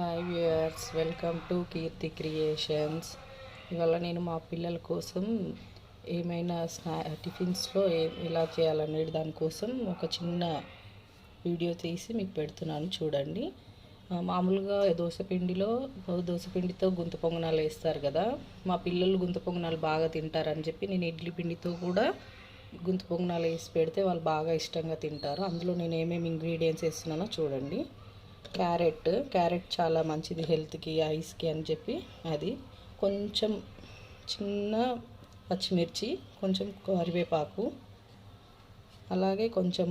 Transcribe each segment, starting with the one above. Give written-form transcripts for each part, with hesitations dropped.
Hi viewers, welcome to Keerthi creations. ఇవాళ నేను మా పిల్లల కోసం ఏమైనా టిఫిన్స్లో ఎలా చేయాలనేది దానికోసం ఒక చిన్న వీడియో తీసి మీకు పెడుతున్నాను, చూడండి. మామూలుగా దోశపిండితో గుంత పొంగనాలు వేస్తారు కదా. మా పిల్లలు గుంత పొంగనాలు బాగా తింటారని చెప్పి నేను ఇడ్లీ పిండితో కూడా గుంత పొంగనాలు వేసి పెడితే వాళ్ళు బాగా ఇష్టంగా తింటారు. అందులో నేను ఏమేమి ఇంగ్రీడియంట్స్ వేస్తున్నానో చూడండి. క్యారెట్ చాలా మంచిది హెల్త్కి, ఐస్కి అని చెప్పి అది, కొంచెం చిన్న పచ్చిమిర్చి, కొంచెం కరివేపాకు, అలాగే కొంచెం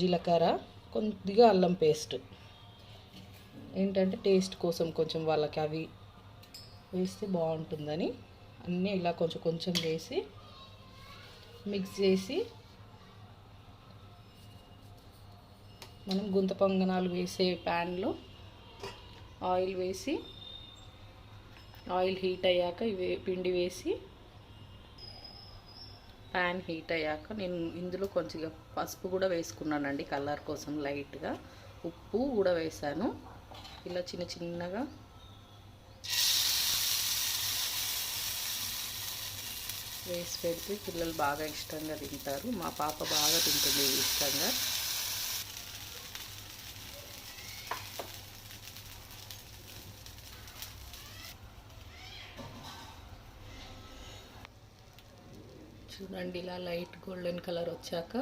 జీలకర్ర, కొద్దిగా అల్లం పేస్ట్. ఏంటంటే టేస్ట్ కోసం కొంచెం వాళ్ళకి అవి వేస్తే బాగుంటుందని అన్నీ ఇలా కొంచెం కొంచెం వేసి మిక్స్ చేసి మనం గుంత పొంగనాలు వేసే ప్యాన్లో ఆయిల్ వేసి, ఆయిల్ హీట్ అయ్యాక పిండి వేసి, ప్యాన్ హీట్ అయ్యాక నేను ఇందులో కొంచెం పసుపు కూడా వేసుకున్నానండి, కలర్ కోసం లైట్గా. ఉప్పు కూడా వేసాను. ఇలా చిన్న చిన్నగా వేసి పెడితే పిల్లలు బాగా ఇష్టంగా తింటారు. మా పాప బాగా తింటుంది ఇష్టంగా. చూడండి, ఇలా లైట్ గోల్డెన్ కలర్ వచ్చాక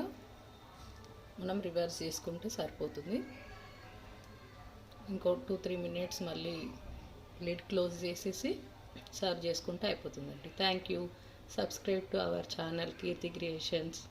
మనం రివర్స్ చేసుకుంటే సరిపోతుంది. ఇంకో 2-3 మినిట్స్ మళ్ళీ లిడ్ క్లోజ్ చేసేసి సర్వ్ చేసుకుంటే అయిపోతుందండి. Thank you. Subscribe to our channel Keerthi creations.